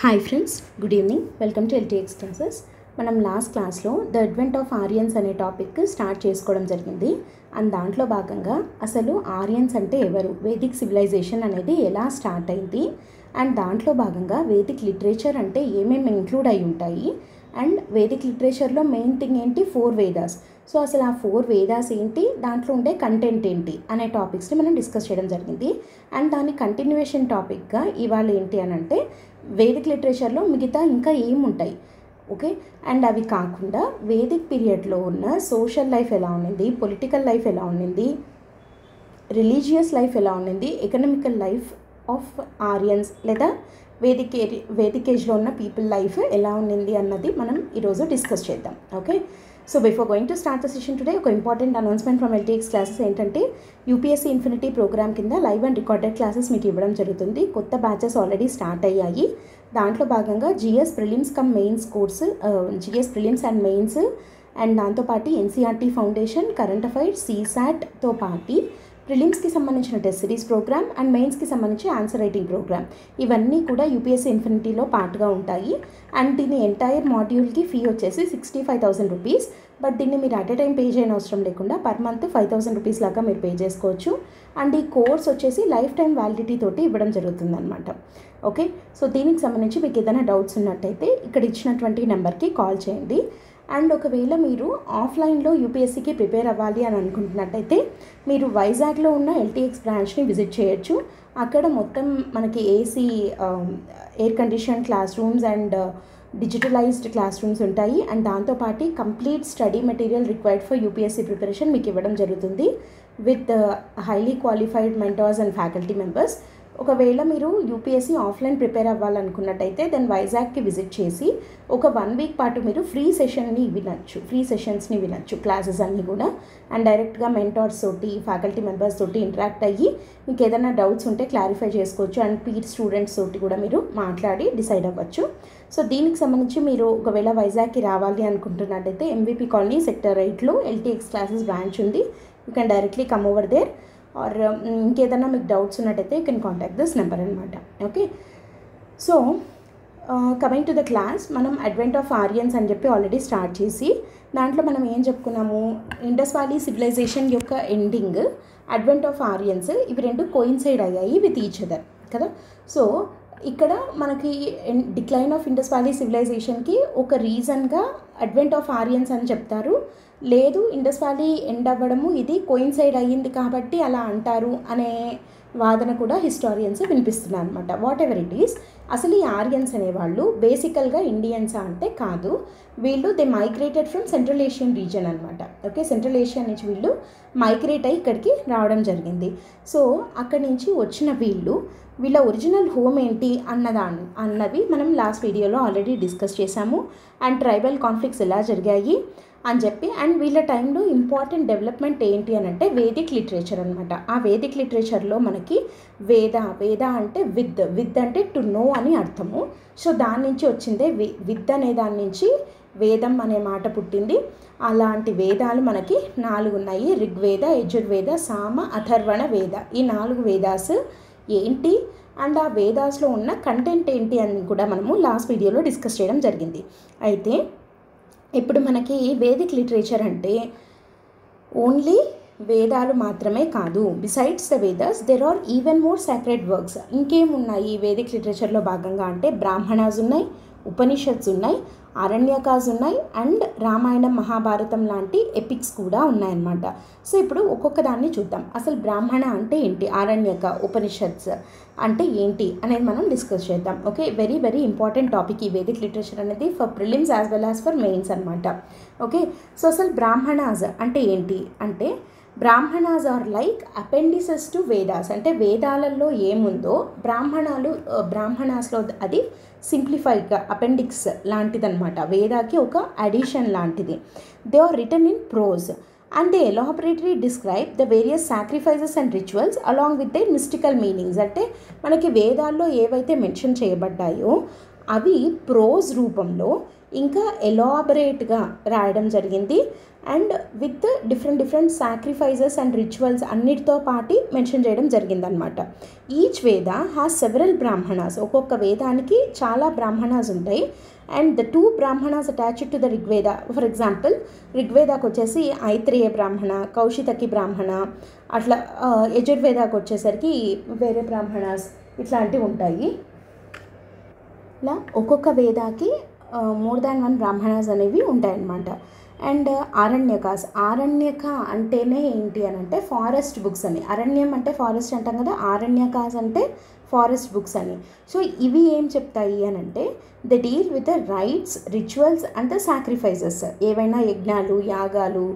Hi friends, good evening. Welcome to LTX classes. మనం last క్లాస్లో the advent of ఆరియన్స్ అనే topic start చేసుకోవడం జరిగింది. అండ్ దాంట్లో భాగంగా అసలు ఆరియన్స్ అంటే ఎవరు, వేదిక్ సివిలైజేషన్ అనేది ఎలా స్టార్ట్ అయింది, అండ్ దాంట్లో భాగంగా వేదిక్ లిటరేచర్ అంటే ఏమేమి ఇంక్లూడ్ అయి ఉంటాయి, అండ్ వేదిక్ లిటరేచర్లో మెయిన్ థింగ్ ఏంటి, 4 వేదాస్. సో అసలు ఆ 4 వేదాస్ ఏంటి, దాంట్లో ఉండే కంటెంట్ ఏంటి అనే టాపిక్స్ని మనం డిస్కస్ చేయడం జరిగింది. అండ్ దాని కంటిన్యూయేషన్ టాపిక్గా ఇవాళ ఏంటి అని అంటే వేదిక్ లిటరేచర్లో మిగతా ఇంకా ఏముంటాయి, ఓకే. అండ్ అవి కాకుండా వేదిక్ పీరియడ్లో ఉన్న సోషల్ లైఫ్ ఎలా ఉండింది, పొలిటికల్ లైఫ్ ఎలా ఉండింది, రిలీజియస్ లైఫ్ ఎలా ఉండింది, ఎకనామికల్ లైఫ్ ఆఫ్ ఆరియన్స్ లేదా వేదిక్ ఏజ్లో ఉన్న పీపుల్ లైఫ్ ఎలా ఉండింది అన్నది మనం ఈరోజు డిస్కస్ చేద్దాం, okay. So before going to start the session today, ఒక important announcement from LTX classes ఏంటంటే యూపీఎస్సీ ఇన్ఫినిటీ ప్రోగ్రామ్ కింద లైవ్ అండ్ రికార్డెడ్ క్లాసెస్ మీకు ఇవ్వడం జరుగుతుంది. కొత్త బ్యాచెస్ ఆల్రెడీ స్టార్ట్ అయ్యాయి. దాంట్లో భాగంగా GS prelims cum mains course, GS prelims and mains, and దాంతోపాటు ఎన్సీఆర్టీ ఫౌండేషన్, కరెంట్ అఫైర్స్, సీసాట్తో పాటు ప్రిలిమ్స్కి సంబంధించిన టెస్ట్ సిరీస్ ప్రోగ్రామ్ అండ్ మెయిన్స్కి సంబంధించి ఆన్సర్ రైటింగ్ ప్రోగ్రామ్, ఇవన్నీ కూడా యూపీఎస్సీ ఇన్ఫినిటీలో పార్ట్గా ఉంటాయి. అండ్ దీని ఎంటైర్ మాడ్యూల్కి ఫీ వచ్చేసి 65,000 రూపీస్. బట్ దీన్ని మీరు అట్ ఏ టైం పే చేయని అవసరం లేకుండా పర్ మంత్ 5,000 రూపీస్ లాగా మీరు పే చేసుకోవచ్చు. అండ్ ఈ కోర్స్ వచ్చేసి లైఫ్ టైం వ్యాలిడిటీ తోటి ఇవ్వడం జరుగుతుంది అనమాట, ఓకే. సో దీనికి సంబంధించి మీకు ఏదైనా డౌట్స్ ఉన్నట్టయితే ఇక్కడ ఇచ్చినటువంటి నెంబర్కి కాల్ చేయండి. అండ్ ఒకవేళ మీరు ఆఫ్లైన్లో యూపీఎస్సీకి ప్రిపేర్ అవ్వాలి అని అనుకుంటున్నట్టయితే మీరు వైజాగ్లో ఉన్న LTX బ్రాంచ్ని విజిట్ చేయొచ్చు. అక్కడ మొత్తం మనకి AC, air condition classrooms and digitalised classrooms ఉంటాయి. అండ్ దాంతోపాటు complete study material required for UPSC preparation మీకు ఇవ్వడం జరుగుతుంది with highly qualified mentors and faculty members. ఒకవేళ మీరు యూపీఎస్సీ ఆఫ్లైన్ ప్రిపేర్ అవ్వాలనుకున్నట్టయితే దెన్ వైజాగ్కి విజిట్ చేసి ఒక 1 వీక్ పాటు మీరు ఫ్రీ సెషన్స్ని వినొచ్చు క్లాసెస్ అన్నీ కూడా. అండ్ డైరెక్ట్గా మెంటార్స్ తోటి, ఫ్యాకల్టీ మెంబర్స్ తోటి ఇంటరాక్ట్ అయ్యి మీకు ఏదైనా డౌట్స్ ఉంటే క్లారిఫై చేసుకోవచ్చు. అండ్ పీర్ స్టూడెంట్స్ తోటి కూడా మీరు మాట్లాడి డిసైడ్ అవ్వచ్చు. సో దీనికి సంబంధించి మీరు ఒకవేళ వైజాగ్కి రావాలి అనుకుంటున్నట్టయితే MVP కాలనీ సెక్టర్ 8లో LTX క్లాసెస్ బ్రాంచ్ ఉంది. You can directly come over there. Or ఇంకేదైనా మీకు డౌట్స్ ఉన్నట్టయితే you can contact this number అనమాట, okay. So coming to the class, మనం అడ్వెంట్ ఆఫ్ ఆరియన్స్ అని చెప్పి ఆల్రెడీ స్టార్ట్ చేసి దాంట్లో మనం ఏం చెప్పుకున్నాము, ఇండస్ వ్యాలీ సివిలైజేషన్ యొక్క ఎండింగ్, అడ్వెంట్ ఆఫ్ ఆరియన్స్, ఇవి రెండు కోయిన్సైడ్ అయ్యాయి విత్ ఈచ్ అదర్ కదా. సో ఇక్కడ మనకి డిక్లైన్ ఆఫ్ ఇండస్ వ్యాలీ సివిలైజేషన్కి ఒక రీజన్గా అడ్వెంట్ ఆఫ్ ఆరియన్స్ అని చెప్తారు. లేదు, ఇండస్ వ్యాలీ ఎండ్ అవ్వడము ఇది కోయిన్సైడ్ అయ్యింది కాబట్టి అలా అంటారు అనే వాదన కూడా హిస్టారియన్స్ వినిపిస్తున్నారు అనమాట. వాట్ ఎవర్ ఇట్ ఈస్, అసలు ఈ ఆరియన్స్ అనేవాళ్ళు బేసికల్గా ఇండియన్సా అంటే కాదు. వీళ్ళు they migrated from central Asian reason అనమాట, ఓకే. సెంట్రల్ ఏషియా నుంచి వీళ్ళు మైగ్రేట్ అయ్యి ఇక్కడికి రావడం జరిగింది. సో అక్కడి నుంచి వచ్చిన వీళ్ళ ఒరిజినల్ హోమ్ ఏంటి అన్నవి మనం లాస్ట్ వీడియోలో ఆల్రెడీ డిస్కస్ చేశాము. అండ్ ట్రైబల్ కాన్ఫ్లిక్ట్స్ ఎలా జరిగాయి అని చెప్పి, అండ్ వీళ్ళ టైంలో ఇంపార్టెంట్ డెవలప్మెంట్ ఏంటి అని అంటే వేదిక్ లిటరేచర్ అనమాట. ఆ వేదిక్ లిటరేచర్లో మనకి వేద అంటే విత్ అంటే టు నో అని అర్థము. సో దాని నుంచి వచ్చిందే విత్ అనే దాని నుంచి వేదం అనే మాట పుట్టింది. అలాంటి వేదాలు మనకి 4 ఉన్నాయి, ఋగ్వేద, యజుర్వేద, సామ, అథర్వణ వేద. ఈ 4 వేదాస్ ఏంటి అండ్ ఆ వేదాస్లో ఉన్న కంటెంట్ ఏంటి అని కూడా మనము లాస్ట్ వీడియోలో డిస్కస్ చేయడం జరిగింది. అయితే ఇప్పుడు మనకి వేదిక్ లిటరేచర్ అంటే ఓన్లీ వేదాలు మాత్రమే కాదు. Besides the Vedas there are even more sacred works. ఇంకేమున్నాయి వేదిక్ లిటరేచర్లో భాగంగా అంటే బ్రాహ్మణాస్ ఉన్నాయి, ఉపనిషత్స్ ఉన్నాయి, అరణ్యకాస్ ఉన్నాయి, అండ్ రామాయణం, మహాభారతం లాంటి ఎపిక్స్ కూడా ఉన్నాయన్నమాట. సో ఇప్పుడు ఒక్కొక్క దాన్ని చూద్దాం. అసలు బ్రాహ్మణ అంటే ఏంటి, అరణ్యక, ఉపనిషత్స్ అంటే ఏంటి అనేది మనం డిస్కస్ చేద్దాం, okay. Very very important topic ఈ వేదిక్ లిటరేచర్ అనేది for prelims as well as for mains అనమాట, ఓకే. సో అసలు బ్రాహ్మణాస్ అంటే ఏంటి అంటే Brahmanas are like appendices to Vedas. అంటే వేదాలలో ఏముందో బ్రాహ్మణాస్లో అది సింప్లిఫైడ్గా అపెండిక్స్ లాంటిదన్నమాట, వేదాకి ఒక అడిషన్ లాంటిది. They are written in prose and they elaborately describe the various sacrifices and rituals along with the mystical meanings. అంటే మనకి వేదాల్లో ఏవైతే మెన్షన్ చేయబడ్డాయో అవి ప్రోజ్ రూపంలో ఇంకా ఎలాబరేట్గా రాయడం జరిగింది. And with different sacrifices and rituals అన్నిటితో పాటు మెన్షన్ చేయడం జరిగిందనమాట. ఈచ్ వేద హ్యాస్ సెవరల్ బ్రాహ్మణాస్, ఒక్కొక్క వేదానికి చాలా బ్రాహ్మణాస్ ఉంటాయి. And the 2 Brahmanas attached to the Rigveda. For example ఋగ్వేదాకు వచ్చేసి ఐత్రేయ బ్రాహ్మణ, కౌశితకి బ్రాహ్మణ, అట్లా యజుర్వేదాకు వచ్చేసరికి వేరే బ్రాహ్మణాస్ ఇట్లాంటివి ఉంటాయి. ఇలా ఒక్కొక్క వేదాకి మోర్ దాన్ 1 బ్రాహ్మణాస్ అనేవి ఉంటాయన్నమాట. అండ్ ఆరణ్యక అంటేనే ఏంటి అని అంటే ఫారెస్ట్ బుక్స్ అని. అరణ్యం అంటే ఫారెస్ట్ అంటాం కదా, ఆరణ్యకాస్ అంటే ఫారెస్ట్ బుక్స్ అని. సో ఇవి ఏం చెప్తాయి అని అంటే the deal with the rights, rituals and the sacrifices. ఏవైనా యజ్ఞాలు, యాగాలు,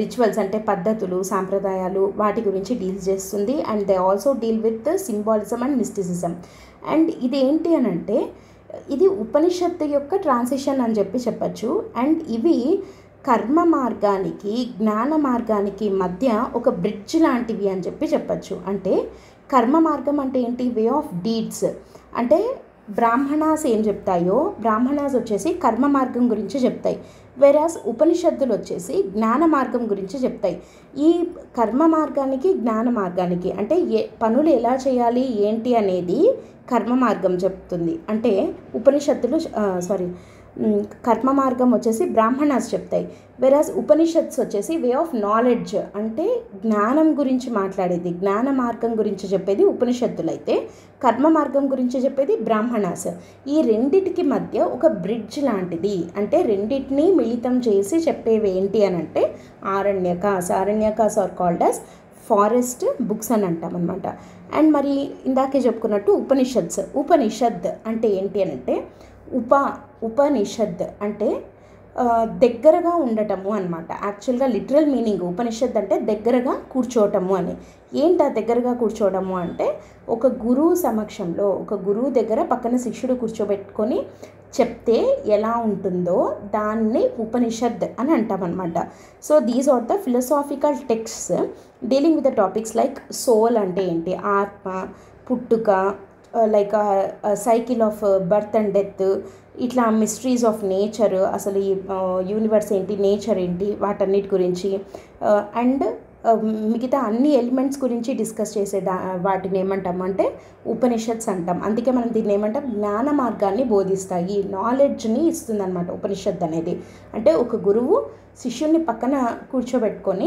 రిచువల్స్ అంటే పద్ధతులు, సాంప్రదాయాలు, వాటి గురించి డీల్ చేస్తుంది. And they also deal with symbolism and mysticism. And ఇది ఏంటి అని అంటే ఇది ఉపనిషత్తు యొక్క ట్రాన్సిషన్ అని చెప్పచ్చు. అండ్ ఇవి కర్మ మార్గానికి, జ్ఞాన మార్గానికి మధ్య ఒక బ్రిడ్జ్ లాంటివి అని చెప్పచ్చు. అంటే కర్మ మార్గం అంటే ఏంటి? Way of deeds. అంటే బ్రాహ్మణాస్ ఏం చెప్తాయో, బ్రాహ్మణాస్ వచ్చేసి కర్మ మార్గం గురించి చెప్తాయి. వేరాస్ ఉపనిషత్తులు వచ్చేసి జ్ఞాన మార్గం గురించి చెప్తాయి. ఈ కర్మ మార్గానికి, జ్ఞాన మార్గానికి అంటే పనులు ఎలా చేయాలి ఏంటి అనేది కర్మ మార్గం చెప్తుంది. అంటే ఉపనిషత్తులు కర్మ మార్గం వచ్చేసి బ్రాహ్మణాస్ చెప్తాయి. వెరాస్ ఉపనిషత్స్ వచ్చేసి వే ఆఫ్ నాలెడ్జ్ అంటే జ్ఞానం గురించి మాట్లాడేది, జ్ఞాన మార్గం గురించి చెప్పేది ఉపనిషత్తులు అయితే, కర్మ మార్గం గురించి చెప్పేది బ్రాహ్మణాస్. ఈ రెండిటికి మధ్య ఒక బ్రిడ్జ్ లాంటిది. అంటే రెండింటినీ మిళితం చేసి చెప్పేవి ఏంటి అని అంటే Aranyakas are called as forest books అని అంటాం అనమాట. అండ్ మరి ఇందాకే చెప్పుకున్నట్టు ఉపనిషద్ అంటే ఏంటి అని అంటే ఉపనిషద్ అంటే దగ్గరగా ఉండటము అనమాట. యాక్చువల్గా లిటరల్ మీనింగ్ ఉపనిషద్ అంటే దగ్గరగా కూర్చోవటము అని. ఏంటి ఆ దగ్గరగా కూర్చోవడము అంటే ఒక గురువు సమక్షంలో, ఒక గురువు దగ్గర పక్కన శిష్యుడు కూర్చోబెట్టుకొని చెప్తే ఎలా ఉంటుందో దాన్ని ఉపనిషద్ అని అంటామన్నమాట. So these are the philosophical texts dealing with the topics like soul అంటే ఏంటి, ఆత్మ, పుట్టుక, like cycle of birth and death, ఇట్లా మిస్టరీస్ ఆఫ్ నేచర్, అసలు ఈ యూనివర్స్ ఏంటి, నేచర్ ఏంటి, వాటన్నిటి గురించి అండ్ మిగతా అన్ని ఎలిమెంట్స్ గురించి డిస్కస్ చేసే వాటిని ఏమంటాం అంటే ఉపనిషత్స్ అంటాం. అందుకే మనం దీన్ని ఏమంటాం, జ్ఞాన మార్గాన్ని బోధిస్తాయి, నాలెడ్జ్ని ఇస్తుంది అనమాట ఉపనిషత్ అనేది. అంటే ఒక గురువు శిష్యుల్ని పక్కన కూర్చోబెట్టుకొని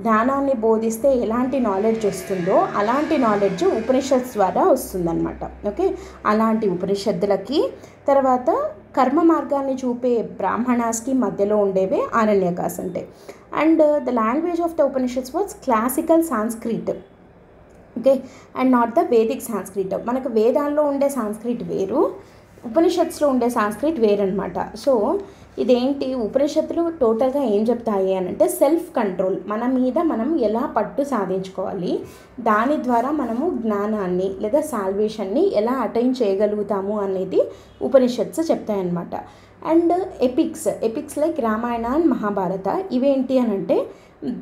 జ్ఞానాన్ని బోధిస్తే ఎలాంటి నాలెడ్జ్ వస్తుందో అలాంటి నాలెడ్జ్ ఉపనిషత్స్ ద్వారా వస్తుందన్నమాట. ఓకే, అలాంటి ఉపనిషత్తులకి తర్వాత కర్మ మార్గాన్ని చూపే బ్రాహ్మణాస్కి మధ్యలో ఉండేవే ఆరణ్యకాస్ అంటే. And the language of the Upanishads was classical Sanskrit. Okay, and not the Vedic Sanskrit. మనకు వేదాల్లో ఉండే సాంస్క్రిట్ వేరు, ఉపనిషత్స్లో ఉండే సాంస్క్రిట్ వేరనమాట. సో ఇదేంటి, ఉపనిషత్తులు టోటల్గా ఏం చెప్తాయి అని అంటే సెల్ఫ్ కంట్రోల్, మన మీద మనం ఎలా పట్టు సాధించుకోవాలి, దాని ద్వారా మనము జ్ఞానాన్ని లేదా సాల్వేషన్ని ఎలా అటైన్ చేయగలుగుతాము అనేది ఉపనిషత్స్ చెప్తాయన్నమాట. And epics like Ramayana and Mahabharata ఇవేంటి అని అంటే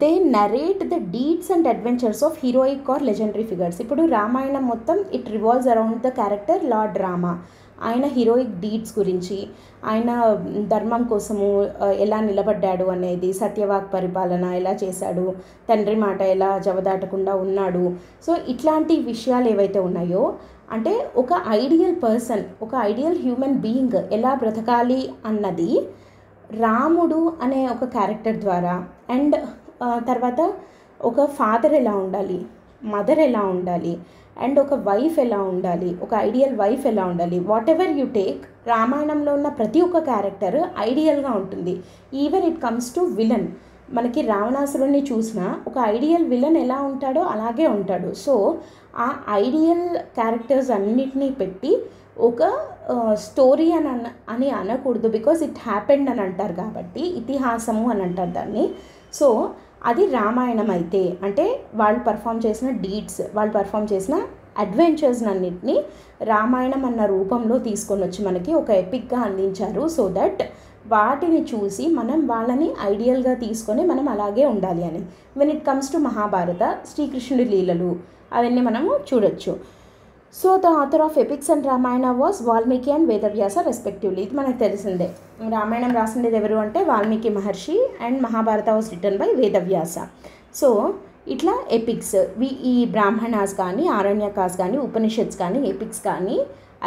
they narrate the deeds and adventures of heroic or legendary figures. ఇప్పుడు రామాయణం మొత్తం it revolves around the character lord Rama. ఆయన హీరోయిక్ డీడ్స్ గురించి, ఆయన ధర్మం కోసము ఎలా నిలబడ్డాడు అనేది, సత్యవాక్ పరిపాలన ఎలా చేశాడు, తండ్రి మాట ఎలా జవదాటకుండా ఉన్నాడు. సో ఇట్లాంటి విషయాలు ఏవైతే ఉన్నాయో అంటే ఒక ఐడియల్ పర్సన్, ఒక ఐడియల్ హ్యూమన్ బీయింగ్ ఎలా బ్రతకాలి అన్నది రాముడు అనే ఒక క్యారెక్టర్ ద్వారా, అండ్ తర్వాత ఒక ఫాదర్ ఎలా ఉండాలి, మదర్ ఎలా ఉండాలి, అండ్ ఒక వైఫ్ ఎలా ఉండాలి, ఒక ఐడియల్ వైఫ్ ఎలా ఉండాలి, వాట్ ఎవర్ యూ టేక్, రామాయణంలో ఉన్న ప్రతి ఒక్క క్యారెక్టర్ ఐడియల్గా ఉంటుంది. Even it comes to villain, మనకి రావణాసురుడిని చూసినా ఒక ఐడియల్ విలన్ ఎలా ఉంటాడో అలాగే ఉంటాడు. సో ఆ ఐడియల్ క్యారెక్టర్స్ అన్నిటినీ పెట్టి ఒక స్టోరీ అని అనకూడదు, బికాజ్ ఇట్ హ్యాపెండ్ అని అంటారు కాబట్టి ఇతిహాసము అని అంటారు దాన్ని. సో అది రామాయణం అయితే అంటే వాళ్ళు పర్ఫామ్ చేసిన డీడ్స్, వాళ్ళు పర్ఫామ్ చేసిన అడ్వెంచర్స్ అన్నిటినీ రామాయణం అన్న రూపంలో తీసుకొని వచ్చి మనకి ఒక ఎపిక్గా అందించారు. సో దట్ వాటిని చూసి మనం వాళ్ళని ఐడియల్గా తీసుకొని మనం అలాగే ఉండాలి అని. When it comes to Mahabharata, శ్రీకృష్ణుడి లీలలు అవన్నీ మనము చూడొచ్చు. So the author of epics and Ramayana was Valmiki and Vedavyasa respectively. ఇది మనకు తెలిసిందే. రామాయణం రాసిండేది ఎవరు అంటే Valmiki Maharshi and Mahabharata was written by Vedavyasa. So ఇట్లా ఎపిక్స్ ఈ బ్రాహ్మణాస్ కానీ ఆరణ్యకాస్ కానీ ఉపనిషత్స్ కానీ ఎపిక్స్ కానీ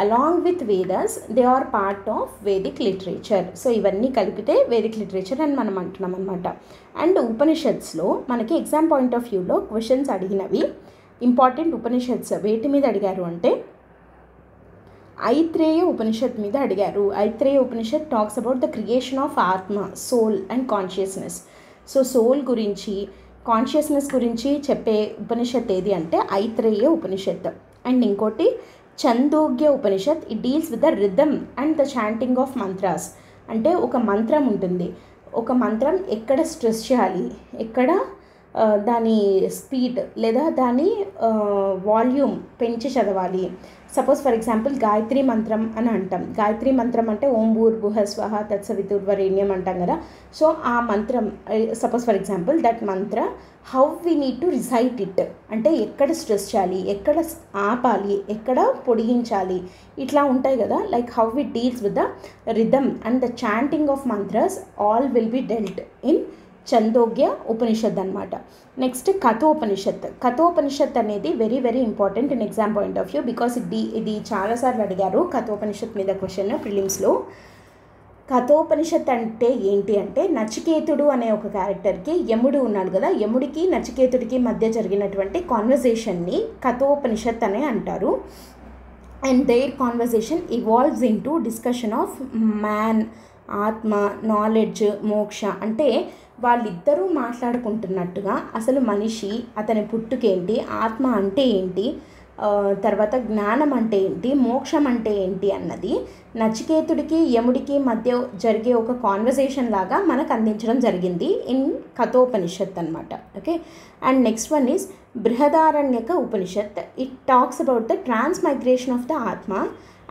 along with Vedas they are part of Vedic literature. So ఇవన్నీ కలిపితే వేదిక్ లిటరేచర్ అని మనం అంటున్నాం అనమాట. అండ్ ఉపనిషత్స్లో మనకి ఎగ్జామ్ పాయింట్ ఆఫ్ వ్యూలో క్వశ్చన్స్ అడిగినవి ఇంపార్టెంట్ ఉపనిషత్స్ వేటి మీద అడిగారు అంటే ఐత్రేయ ఉపనిషత్ మీద అడిగారు. Aitareya Upanishad talks about the creation of ఆత్మ, soul and consciousness. So soul గురించి కాన్షియస్నెస్ గురించి చెప్పే ఉపనిషత్ ఏది అంటే ఐత్రేయ ఉపనిషత్. అండ్ ఇంకోటి Chandogya Upanishad. It deals with the rhythm and the chanting of mantras. అంటే ఒక మంత్రం ఉంటుంది, ఒక మంత్రం ఎక్కడ స్ట్రెస్ చేయాలి, ఎక్కడ దాని స్పీడ్ లేదా దాని వాల్యూమ్ పెంచి చదవాలి. సపోజ్ ఫర్ ఎగ్జాంపుల్ గాయత్రి మంత్రం అని అంటాం. గాయత్రి మంత్రం అంటే ఓం భూర్భువః స్వః తత్సవితుర్వరేణ్యం అంటాం కదా. సో ఆ మంత్రం suppose for example that Mantra how we need to recite it, అంటే ఎక్కడ స్ట్రెస్ చేయాలి, ఎక్కడ ఆపాలి, ఎక్కడ పొడిగించాలి, ఇట్లా ఉంటాయి కదా. Like how it deals with the rhythm and the chanting of mantras all will be dealt in Chandogya Upanishad అనమాట. నెక్స్ట్ కథోపనిషత్. కథోపనిషత్ అనేది very very important in exam point of view because ఇది చాలాసార్లు అడిగారు కథోపనిషత్ మీద క్వశ్చన్ ప్రిలిమ్స్లో. కథోపనిషత్ అంటే ఏంటి అంటే నచికేతుడు అనే ఒక క్యారెక్టర్కి యముడు ఉన్నాడు కదా, యముడికి నచికేతుడికి మధ్య జరిగినటువంటి కాన్వర్జేషన్ని కథోపనిషత్ అనే అంటారు. And their conversation evolves into discussion of man, atma, knowledge, moksha. అంటే వాళ్ళిద్దరూ మాట్లాడుకుంటున్నట్టుగా అసలు మనిషి, అతని పుట్టుకేంటి, ఆత్మ అంటే ఏంటి, తర్వాత జ్ఞానం అంటే ఏంటి, మోక్షం అంటే ఏంటి అన్నది నచికేతుడికి యముడికి మధ్య జరిగే ఒక కాన్వర్జేషన్ లాగా మనకు అందించడం జరిగింది ఇన్ కథోపనిషత్ అనమాట. Okay. And next one is Brihadaranyaka Upanishad. It talks about the transmigration of the ఆత్మ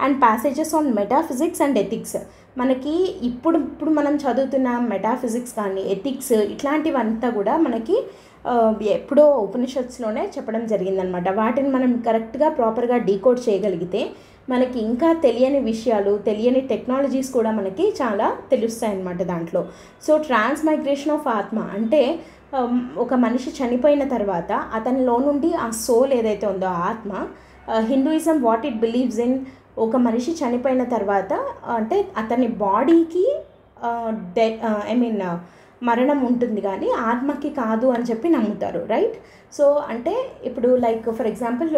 and passages on metaphysics and ethics. మనకి ఇప్పుడు మనం చదువుతున్న మెటాఫిజిక్స్ కానీ ఎథిక్స్ ఇట్లాంటివంతా కూడా మనకి ఎప్పుడో ఉపనిషత్స్లోనే చెప్పడం జరిగిందనమాట. వాటిని మనం కరెక్ట్గా ప్రాపర్గా డీకోడ్ చేయగలిగితే మనకి ఇంకా తెలియని విషయాలు, తెలియని టెక్నాలజీస్ కూడా మనకి చాలా తెలుస్తాయి అన్నమాట దాంట్లో. సో ట్రాన్స్మైగ్రేషన్ ఆఫ్ ఆత్మ అంటే ఒక మనిషి చనిపోయిన తర్వాత అతనిలో నుండి ఆ సోల్ ఏదైతే ఉందో ఆత్మ, Hinduism what it believes in, ఒక మనిషి చనిపోయిన తర్వాత అంటే అతని బాడీకి మరణం ఉంటుంది కానీ ఆత్మకి కాదు అని చెప్పి నమ్ముతారు, రైట్. సో అంటే ఇప్పుడు లైక్ ఫర్ ఎగ్జాంపుల్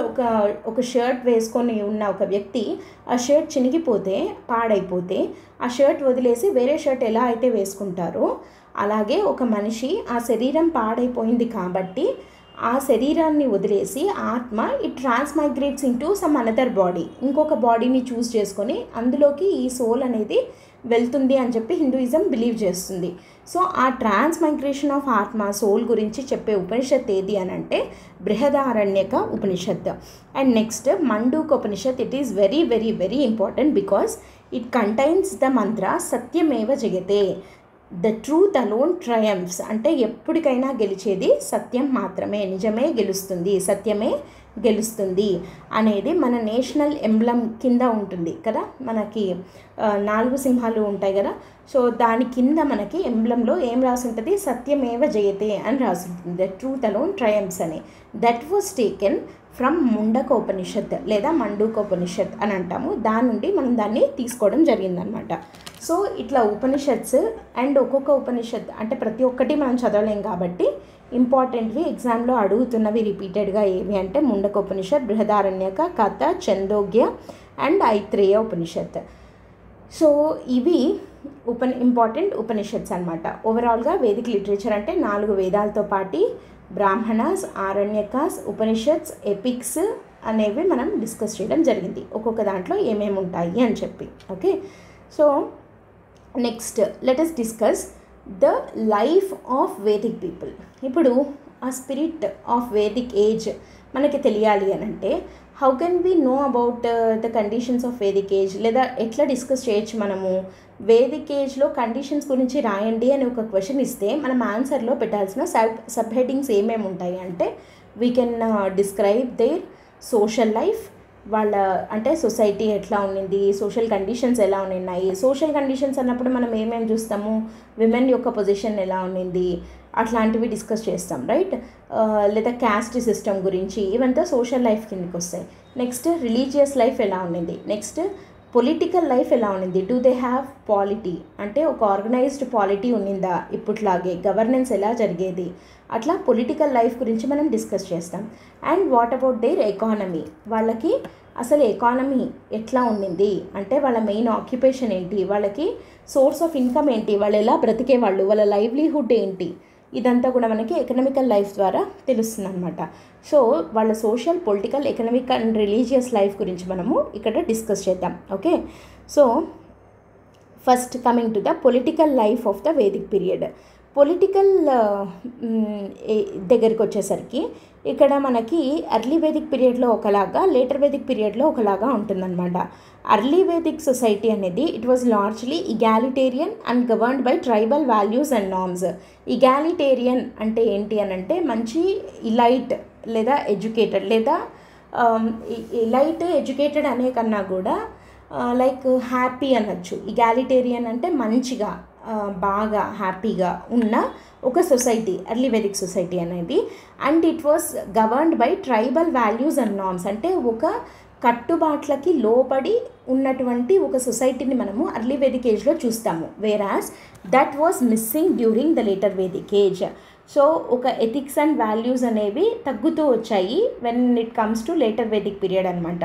ఒక షర్ట్ వేసుకొని ఉన్న ఒక వ్యక్తి ఆ షర్ట్ చినిగిపోతే, పాడైపోతే ఆ షర్ట్ వదిలేసి వేరే షర్ట్ ఎలా అయితే వేసుకుంటారో అలాగే ఒక మనిషి ఆ శరీరం పాడైపోయింది కాబట్టి ఆ శరీరాన్ని వదిలేసి ఆత్మ it transmigrates into some another body, ఇంకొక బాడీని చూస్ చేసుకొని అందులోకి ఈ సోల్ అనేది వెళ్తుంది అని చెప్పి హిందూయిజం బిలీవ్ చేస్తుంది. సో ఆ ట్రాన్స్మైగ్రేషన్ ఆఫ్ ఆత్మ, సోల్ గురించి చెప్పే ఉపనిషత్ ఏది అని అంటే Brihadaranyaka Upanishad. And next Manduka Upanishad. It is very very very important because it contains the mantra సత్యమేవ జగతే, ద ట్రూత్ అలోన్ ట్రయంఫ్స్. అంటే ఎప్పటికైనా గెలిచేది సత్యం మాత్రమే, నిజమే గెలుస్తుంది, సత్యమే గెలుస్తుంది అనేది మన నేషనల్ ఎంబ్లమ్ కింద ఉంటుంది కదా. మనకి 4 సింహాలు ఉంటాయి కదా. సో దాని కింద మనకి ఎంబ్లంలో ఏం రాసి ఉంటుంది, సత్యమేవ జయతే అని రాసి ఉంటుంది, ద ట్రూత్ అలోన్ ట్రయంఫ్స్ అని. That was taken from Mundakopanishad లేదా మండూకోపనిషత్ అని అంటాము. దాని నుండి మనం దాన్ని తీసుకోవడం జరిగిందనమాట. సో ఇట్లా ఉపనిషత్స్ అండ్ ఒక్కొక్క ఉపనిషత్ అంటే ప్రతి ఒక్కటి మనం చదవలేం కాబట్టి ఇంపార్టెంట్వి ఎగ్జామ్లో అడుగుతున్నవి రిపీటెడ్గా ఏవి అంటే ముండకోపనిషత్, బృహదారణ్యక, కథ, ఛందోగ్య అండ్ ఐత్రేయ ఉపనిషత్. సో ఇవి ఇంపార్టెంట్ ఉపనిషత్స్ అనమాట. ఓవరాల్గా వేదిక్ లిటరేచర్ అంటే 4 వేదాలతో పాటు బ్రాహ్మణాస్, ఆరణ్యకాస్, ఉపనిషత్స్, ఎపిక్స్ అనేవి మనం డిస్కస్ చేయడం జరిగింది, ఒక్కొక్క దాంట్లో ఏమేమి ఉంటాయి అని చెప్పి. Okay. So next let us discuss the life of Vedic people. ఇప్పుడు ఆ స్పిరిట్ ఆఫ్ వేదిక్ ఏజ్ మనకి తెలియాలి అని అంటే how can we know about the conditions of Vedic age, లేదా ఎట్లా డిస్కస్ చేయొచ్చు మనము. వేదిక్ ఏజ్లో కండిషన్స్ గురించి రాయండి అని ఒక క్వశ్చన్ ఇస్తే మనం ఆన్సర్లో పెట్టాల్సిన సబ్ హెడ్డింగ్స్ ఏమేమి ఉంటాయి అంటే we can describe their social life, వాళ్ళ అంటే సొసైటీ ఎట్లా ఉన్నింది, సోషల్ కండిషన్స్ ఎలా ఉన్నాయి. సోషల్ కండిషన్స్ అన్నప్పుడు మనం ఏమేమి చూస్తాము, విమెన్ యొక్క పొజిషన్ ఎలా ఉన్నింది అట్లాంటివి డిస్కస్ చేస్తాం, రైట్. లేదా క్యాస్ట్ సిస్టమ్ గురించి, ఇవంతా సోషల్ లైఫ్ కిందకి వస్తాయి. నెక్స్ట్ రిలీజియస్ లైఫ్ ఎలా ఉన్నింది. నెక్స్ట్ పొలిటికల్ లైఫ్ ఎలా ఉన్నింది, డూ దే హ్యావ్ పాలిటీ, అంటే ఒక ఆర్గనైజ్డ్ పాలిటీ ఉన్నిందా ఇప్పట్లాగే, గవర్నెన్స్ ఎలా జరిగేది, అట్లా పొలిటికల్ లైఫ్ గురించి మనం డిస్కస్ చేస్తాం. And what about their economy, వాళ్ళకి అసలు ఎకానమీ ఎట్లా ఉండింది, అంటే వాళ్ళ మెయిన్ ఆక్యుపేషన్ ఏంటి, వాళ్ళకి సోర్స్ ఆఫ్ ఇన్కమ్ ఏంటి, వాళ్ళు ఎలా బ్రతికేవాళ్ళు, వాళ్ళ లైవ్లీహుడ్ ఏంటి, ఇదంతా కూడా మనకి ఎకనామికల్ లైఫ్ ద్వారా తెలుస్తుంది అనమాట. సో వాళ్ళ social, political, economic and religious life గురించి మనము ఇక్కడ డిస్కస్ చేద్దాం. Okay, so first coming to the political life of the Vedic period. Political దగ్గరికి వచ్చేసరికి ఇక్కడ మనకి అర్లీ వేదిక్ పీరియడ్లో ఒకలాగా, లేటర్ వేదిక్ పీరియడ్లో ఒకలాగా ఉంటుందన్నమాట. అర్లీ వేదిక్ సొసైటీ అనేది it was largely egalitarian and governed by tribal values and norms. Egalitarian అంటే ఏంటి అని అంటే మంచి ఇలైట్ లేదా ఎడ్యుకేటెడ్, లేదా ఇలైట్ ఎడ్యుకేటెడ్ అనే కన్నా కూడా లైక్ హ్యాపీ అనొచ్చు. ఇగాలిటేరియన్ అంటే మంచిగా, బాగా హ్యాపీగా ఉన్న ఒక సొసైటీ అర్లీ వేదిక్ సొసైటీ అనేది. And it was governed by tribal values and norms, అంటే ఒక కట్టుబాట్లకి లోబడి ఉన్నటువంటి ఒక సొసైటీని మనము అర్లీ వేదిక్ ఏజ్లో చూస్తాము. Whereas that was missing during the later Vedic age. So ఒక ఎథిక్స్ అండ్ వాల్యూస్ అనేవి తగ్గుతూ వచ్చాయి when it comes to later Vedic period అనమాట.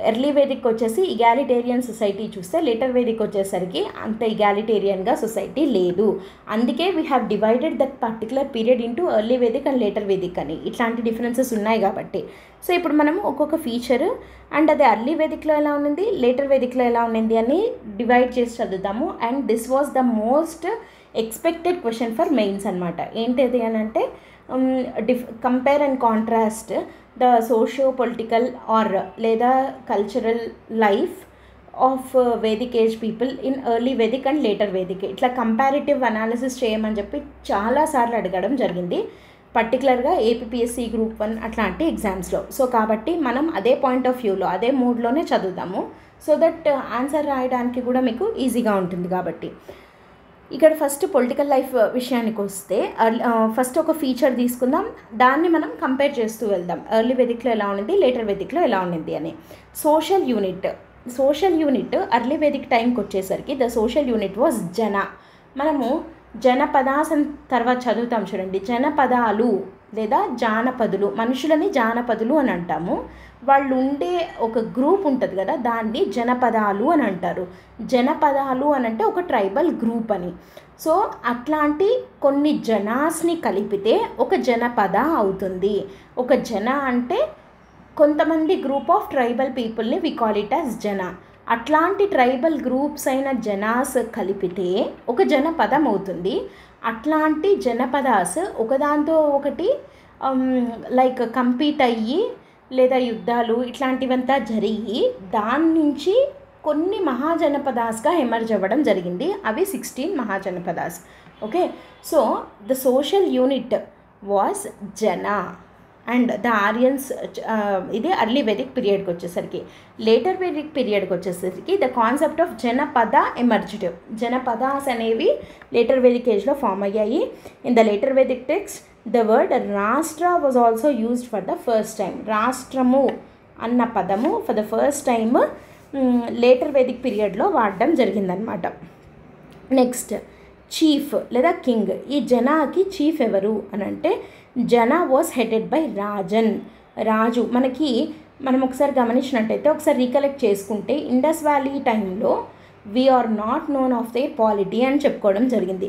ఎర్లీ వేదిక్ వచ్చేసి ఇగాలిటేరియన్ సొసైటీ చూస్తే, లేటర్ వేదిక్ వచ్చేసరికి అంత ఇగాలిటేరియన్గా సొసైటీ లేదు. అందుకే we have divided that particular period into early Vedic and later Vedic అని. ఇట్లాంటి డిఫరెన్సెస్ ఉన్నాయి కాబట్టి. సో ఇప్పుడు మనం ఒక్కొక్క ఫీచర్ అండ్ అది అర్లీ వేదిక్లో ఎలా ఉన్నింది, లేటర్ వేదిక్లో ఎలా ఉన్నింది అని డివైడ్ చేసి చదువుతాము. And this was the most expected question for mains అనమాట. ఏంటిది అని అంటే compare and contrast the socio political or లేదా cultural life of Vedic age people in early Vedic and later Vedic. ఇట్లా కంపారిటివ్ అనాలిసిస్ చేయమని చెప్పి చాలాసార్లు అడగడం జరిగింది, పర్టికులర్గా ఏపీఎస్సి గ్రూప్ 1 అట్లాంటి ఎగ్జామ్స్లో. సో కాబట్టి మనం అదే పాయింట్ ఆఫ్ వ్యూలో, అదే మూడ్లోనే చదువుతాము, సో దట్ ఆన్సర్ రాయడానికి కూడా మీకు ఈజీగా ఉంటుంది. కాబట్టి ఇక్కడ ఫస్ట్ పొలిటికల్ లైఫ్ విషయానికి వస్తే ఫస్ట్ ఒక ఫీచర్ తీసుకుందాం, దాన్ని మనం కంపేర్ చేస్తూ వెళ్దాం. ఎర్లీ వేదిక్లో ఎలా ఉన్నది, లేటర్ వేదిక్లో ఎలా ఉన్నది అని. సోషల్ యూనిట్ అర్లీ వేదిక్ టైంకి వచ్చేసరికి ద సోషల్ యూనిట్ వాజ్ జన. మనము జనపదాస్ అని తర్వాత చదువుతాం చూడండి. జనపదాలు లేదా జానపదులు, మనుషులని జానపదులు అని అంటాము. వాళ్ళు ఉండే ఒక గ్రూప్ ఉంటుంది కదా, దాన్ని జనపదాలు అని అంటారు. జనపదాలు అని అంటే ఒక ట్రైబల్ గ్రూప్ అని. సో అట్లాంటి కొన్ని జనాస్ని కలిపితే ఒక జనపద అవుతుంది. ఒక జన అంటే కొంతమంది గ్రూప్ ఆఫ్ ట్రైబల్ పీపుల్ని వి కాల్ ఇట్ యాజ్ జన. అట్లాంటి ట్రైబల్ గ్రూప్స్ అయిన జనాస్ కలిపితే ఒక జనపదం అవుతుంది. అట్లాంటి జనపదాస్ ఒకదాంతో ఒకటి లైక్ కంపీట్ అయ్యి లేదా యుద్ధాలు ఇట్లాంటివంతా జరిగి దాని నుంచి కొన్ని మహాజనపదాస్గా ఎమర్జ్ అవ్వడం జరిగింది. అవి 16 mahajanapadas. Okay, so the social unit was jana and the Aryans. ఇది అర్లీ వేదిక్ పీరియడ్కి వచ్చేసరికి. లేటర్ వేదిక్ పీరియడ్కి వచ్చేసరికి the concept of janapada emerged. Janapadas అనేవి లేటర్ వేదిక్ ఏజ్లో ఫామ్ అయ్యాయి. In the later Vedic text the word rashtra was also used for the first time. రాష్ట్రము అన్న పదము for the first time later Vedic పీరియడ్లో వాడడం జరిగిందనమాట. నెక్స్ట్ చీఫ్ లేదా కింగ్. ఈ జనాకి చీఫ్ ఎవరు అని అంటే jana was headed by rajan. రాజు మనం ఒకసారి గమనించినట్టయితే, ఒకసారి రీకలెక్ట్ చేసుకుంటే ఇండస్ వ్యాలీ టైంలో we are not known of their polity అని చెప్పుకోవడం జరిగింది.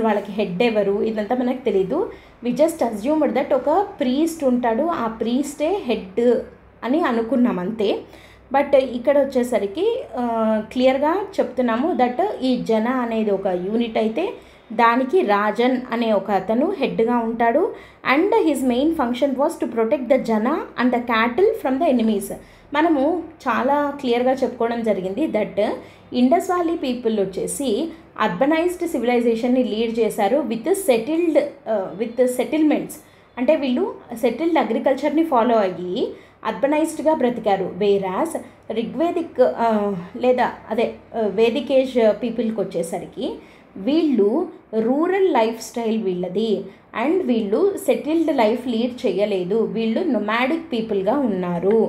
వాళ్ళకి హెడ్ ఎవరు ఇదంతా మనకు తెలీదు. వి జస్ట్ అజ్యూమ్డ్ దట్ ఒక ప్రీస్ట్ ఉంటాడు, ఆ ప్రీస్టే హెడ్ అని అనుకున్నాం అంతే. బట్ ఇక్కడ వచ్చేసరికి క్లియర్గా చెప్తున్నాము దట్ ఈ జన అనేది ఒక యూనిట్ అయితే దానికి రాజన్ అనే ఒక అతను హెడ్గా ఉంటాడు. And his main function was to protect the jana and the cattle from the enemies. మనము చాలా క్లియర్గా చెప్పుకోవడం జరిగింది దట్ ఇండస్ వ్యాలీ పీపుల్ వచ్చేసి అర్బనైజ్డ్ సివిలైజేషన్ని లీడ్ చేశారు విత్ సెటిల్మెంట్స్. అంటే వీళ్ళు సెటిల్డ్ అగ్రికల్చర్ని ఫాలో అయ్యి అర్బనైజ్డ్గా బ్రతికారు. వేరాస్ రిగ్వేదిక్ లేదా వేదిక్ ఏజ్ పీపుల్కి వచ్చేసరికి వీళ్ళు రూరల్ లైఫ్ స్టైల్ వీళ్ళది, అండ్ వీళ్ళు సెటిల్డ్ లైఫ్ లీడ్ చేయలేదు. వీళ్ళు నొమాడిక్ పీపుల్గా ఉన్నారు.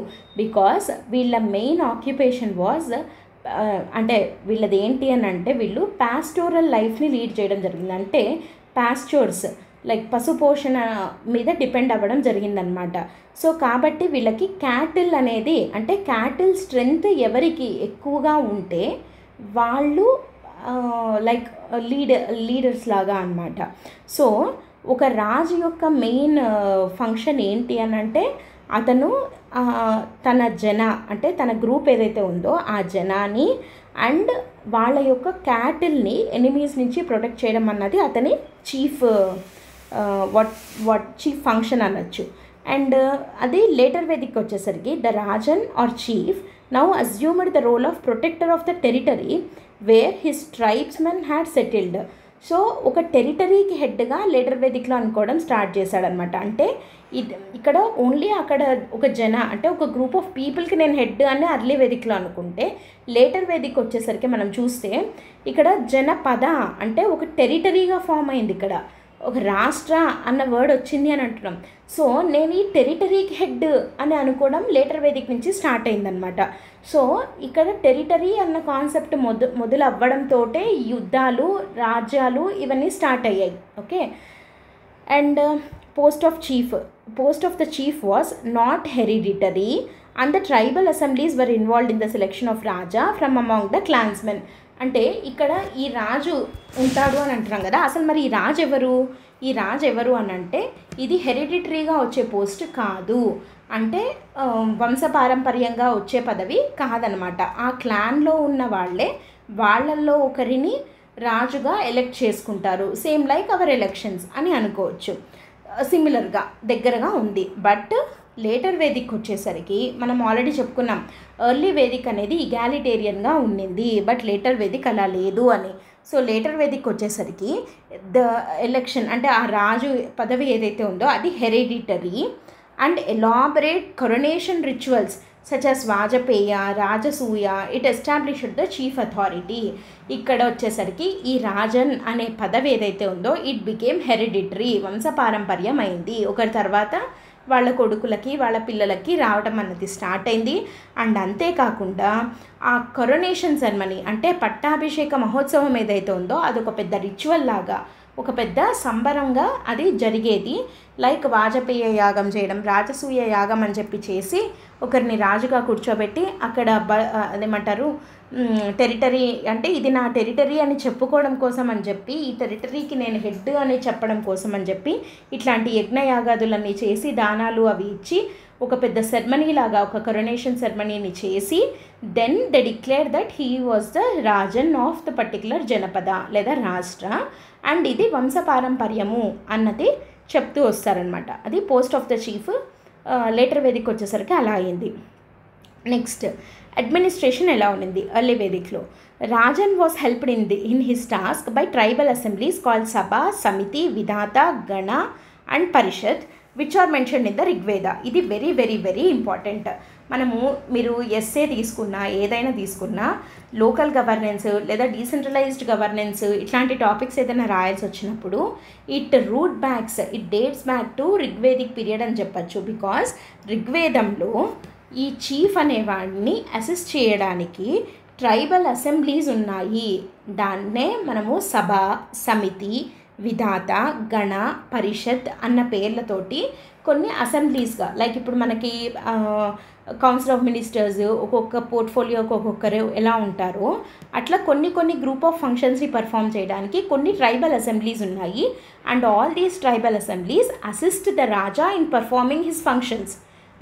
బికాస్ వీళ్ళ మెయిన్ ఆక్యుపేషన్ వాజ్ అంటే వీళ్ళది ఏంటి అని అంటే వీళ్ళు పాస్టోరల్ లైఫ్ని లీడ్ చేయడం జరిగింది. అంటే పాస్చర్స్ లైక్ పశుపోషణ మీద డిపెండ్ అవ్వడం జరిగిందనమాట. సో కాబట్టి వీళ్ళకి క్యాటిల్ అనేది అంటే క్యాటిల్ స్ట్రెంగ్త్ ఎవరికి ఎక్కువగా ఉంటే వాళ్ళు లైక్ లీడర్స్ లాగా అనమాట. సో ఒక రాజు యొక్క మెయిన్ ఫంక్షన్ ఏంటి అని అంటే అతను తన అంటే తన గ్రూప్ ఏదైతే ఉందో ఆ జనాన్ని అండ్ వాళ్ళ యొక్క క్యాటిల్ని ఎనిమీస్ నుంచి ప్రొటెక్ట్ చేయడం అన్నది అతని చీఫ్ చీఫ్ ఫంక్షన్ అనొచ్చు. అండ్ అది లేటర్ వేదిక్ వచ్చేసరికి the rajan or chief now assumed the role of protector of the territory where his tribesmen had settled. So ఒక టెరిటరీకి హెడ్గా లేటర్ వేదిక్లో అనుకోవడం స్టార్ట్ చేశాడనమాట. అంటే ఇక్కడ ఓన్లీ అక్కడ ఒక అంటే ఒక గ్రూప్ ఆఫ్ పీపుల్కి నేను హెడ్ అని అర్లీ వేదిక్లో అనుకుంటే లేటర్ వేదిక్ వచ్చేసరికి మనం చూస్తే ఇక్కడ జనపద అంటే ఒక టెరిటరీగా ఫామ్ అయింది. ఇక్కడ ఒక రాష్ట్ర అన్న వర్డ్ వచ్చింది అని అంటున్నాం. సో నేను ఈ టెరిటరీకి హెడ్ అని అనుకోవడం లేటర్ వేదిక్ నుంచి స్టార్ట్ అయిందనమాట. సో ఇక్కడ టెరిటరీ అన్న కాన్సెప్ట్ మొదలు అవ్వడంతో యుద్ధాలు రాజ్యాలు ఇవన్నీ స్టార్ట్ అయ్యాయి. Okay. And post of the chief was not hereditary and the tribal assemblies were involved in the selection of raja from among the clansmen. అంటే ఇక్కడ ఈ రాజు ఉంటాడు అని అంటున్నాం కదా, అసలు మరి ఈ రాజు ఎవరు అని అంటే ఇది హెరిడిటరీగా వచ్చే పోస్ట్ కాదు, అంటే వంశపారంపర్యంగా వచ్చే పదవి కాదనమాట. ఆ క్లాన్లో ఉన్న వాళ్ళల్లో ఒకరిని రాజుగా ఎలెక్ట్ చేసుకుంటారు. సేమ్ లైక్ అవర్ ఎలక్షన్స్ అని అనుకోవచ్చు. సిమిలర్గా దగ్గరగా ఉంది. బట్ లేటర్ వేదిక్ వచ్చేసరికి మనం ఆల్రెడీ చెప్పుకున్నాం ఎర్లీ వేదిక్ అనేది ఇగాలిటేరియన్గా ఉండింది, బట్ లేటర్ వేదిక్ అలా లేదు అని. సో లేటర్ వేదిక్ వచ్చేసరికి ద ఎలక్షన్ అంటే ఆ రాజు పదవి ఏదైతే ఉందో అది hereditary and elaborate coronation rituals such as Vajapeya Rajasuya it established the chief authority. ఇక్కడ వచ్చేసరికి ఈ రాజన్ అనే పదవి ఏదైతే ఉందో ఇట్ బికేమ్ హెరిడిటరీ, వంశపారంపర్యం అయింది. ఒకరి తర్వాత వాళ్ళ కొడుకులకి వాళ్ళ పిల్లలకి రావడం అన్నది స్టార్ట్ అయింది. అండ్ అంతేకాకుండా ఆ కొరనేషన్ సెరమనీ అంటే పట్టాభిషేక మహోత్సవం ఏదైతే ఉందో అదొక పెద్ద రిచువల్ లాగా ఒక పెద్ద సంబరంగా అది జరిగేది. లైక్ వాజపేయ యాగం చేయడం, రాజసూయ యాగం అని చెప్పి చేసి ఒకరిని రాజుగా కూర్చోబెట్టి అక్కడ అదేమంటారు టెరిటరీ అంటే ఇది నా టెరిటరీ అని చెప్పుకోవడం కోసం అని చెప్పి ఈ టెరిటరీకి నేను హెడ్ అని చెప్పడం కోసం అని చెప్పి ఇట్లాంటి యజ్ఞయాగాదులన్నీ చేసి దానాలు అవి ఇచ్చి ఒక పెద్ద సెర్మనీ లాగా ఒక కరోనేషన్ సెర్మనీని చేసి then they declare that he was the rajan of the particular janapada లేదా రాష్ట్ర అండ్ ఇది వంశపారంపర్యము అన్నది చెప్తూ వస్తారనమాట. అది post of the chief later Vedic వచ్చేసరికి అలా అయింది. నెక్స్ట్ అడ్మినిస్ట్రేషన్ ఎలా ఉన్నింది ఎర్లీ వేదిక్లో. Rajan was helped in his task by tribal assemblies called sabha, samiti, vidatha, gana and parishad which are mentioned in the Rigveda. ఇది వెరీ వెరీ వెరీ ఇంపార్టెంట్. మీరు ఎస్ఏ తీసుకున్నా ఏదైనా తీసుకున్నా లోకల్ గవర్నెన్స్ లేదా డీసెంట్రలైజ్డ్ గవర్నెన్స్ ఇట్లాంటి టాపిక్స్ ఏదైనా రాయాల్సి వచ్చినప్పుడు it dates back to Rigvedic period అని చెప్పచ్చు. బికాస్ రిగ్వేదంలో ఈ చీఫ్ అనేవాడిని అసిస్ట్ చేయడానికి ట్రైబల్ అసెంబ్లీస్ ఉన్నాయి. దాన్నే మనము సభ, సమితి, విధాత, గణ, పరిషత్ అన్న పేర్లతోటి కొన్ని అసెంబ్లీస్గా లైక్ ఇప్పుడు మనకి కౌన్సిల్ ఆఫ్ మినిస్టర్స్ ఒక్కొక్క పోర్ట్ఫోలియోకి ఒక్కొక్కరు ఎలా ఉంటారో అట్లా కొన్ని గ్రూప్ ఆఫ్ ఫంక్షన్స్ని పర్ఫామ్ చేయడానికి కొన్ని ట్రైబల్ అసెంబ్లీస్ ఉన్నాయి. And all these tribal assemblies assist the raja in performing his functions.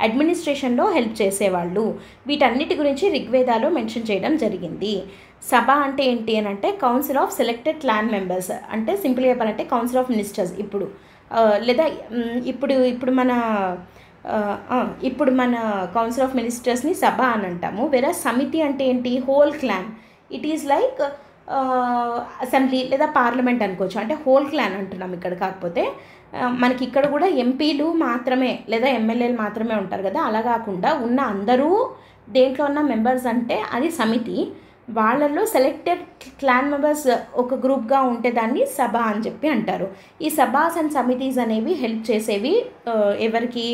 అడ్మినిస్ట్రేషన్లో హెల్ప్ చేసేవాళ్ళు. వీటన్నిటి గురించి రిగ్వేదాలో మెన్షన్ చేయడం జరిగింది. సభ అంటే ఏంటి అని అంటే council of selected clan members, అంటే సింపుల్గా చెప్పాలంటే కౌన్సిల్ ఆఫ్ మినిస్టర్స్. లేదా ఇప్పుడు మన కౌన్సిల్ ఆఫ్ మినిస్టర్స్ని సభ అని అంటాము. వేరే సమితి అంటే ఏంటి, whole clan. It is like assembly లేదా పార్లమెంట్ అనుకోవచ్చు, అంటే హోల్ క్లాన్ అంటున్నాం ఇక్కడ. కాకపోతే మనకి ఇక్కడ కూడా ఎంపీలు మాత్రమే లేదా ఎమ్మెల్యేలు మాత్రమే ఉంటారు కదా, అలా కాకుండా ఉన్న అందరూ దేంట్లో ఉన్న మెంబర్స్ అంటే అది సమితి. వాళ్ళల్లో సెలెక్టెడ్ క్లాన్ మెంబర్స్ ఒక గ్రూప్గా ఉంటే దాన్ని సభ అని చెప్పి అంటారు. ఈ సభాస్ అండ్ సమితీస్ అనేవి హెల్ప్ చేసేవి ఎవరికి,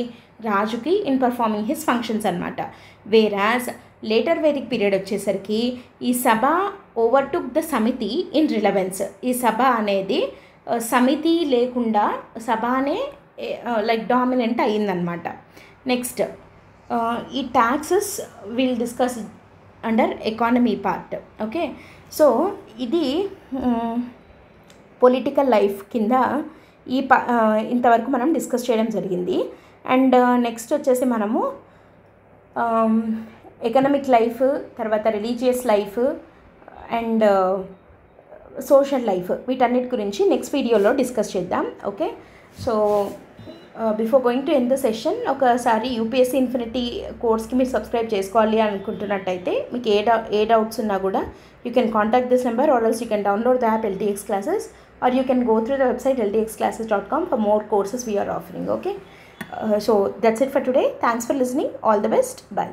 రాజుకి ఇన్ పర్ఫార్మింగ్ హిస్ ఫంక్షన్స్ అనమాట. వేరాజ్ లేటర్ వేదిక్ పీరియడ్ వచ్చేసరికి ఈ సభ ఓవర్టుక్ ద సమితి ఇన్ రిలవెన్స్. ఈ సభ అనేది సమితి లేకుండా సభనే లైక్ డామినెంట్ అయ్యిందనమాట. నెక్స్ట్ ఈ taxes will discuss under economy part. Okay, so ఇది పొలిటికల్ లైఫ్ కింద ఇంతవరకు మనం డిస్కస్ చేయడం జరిగింది. అండ్ నెక్స్ట్ వచ్చేసి మనము ఎకనామిక్ లైఫ్, తర్వాత religious life and social life, వీటన్నిటి గురించి నెక్స్ట్ వీడియోలో డిస్కస్ చేద్దాం. Okay, so before going to end the session, ఒకసారి యూపీఎస్సీ ఇన్ఫినిటీ కోర్స్కి మీరు సబ్స్క్రైబ్ చేసుకోవాలి అనుకుంటున్నట్టయితే మీకు ఏ డౌట్స్ ఉన్నా కూడా you can contact this number, or else you can download the app LTX Classes, or you can go through the website ltxclasses.com for more courses we are offering. Okay, so that's it for today. Thanks for listening. All the best. Bye.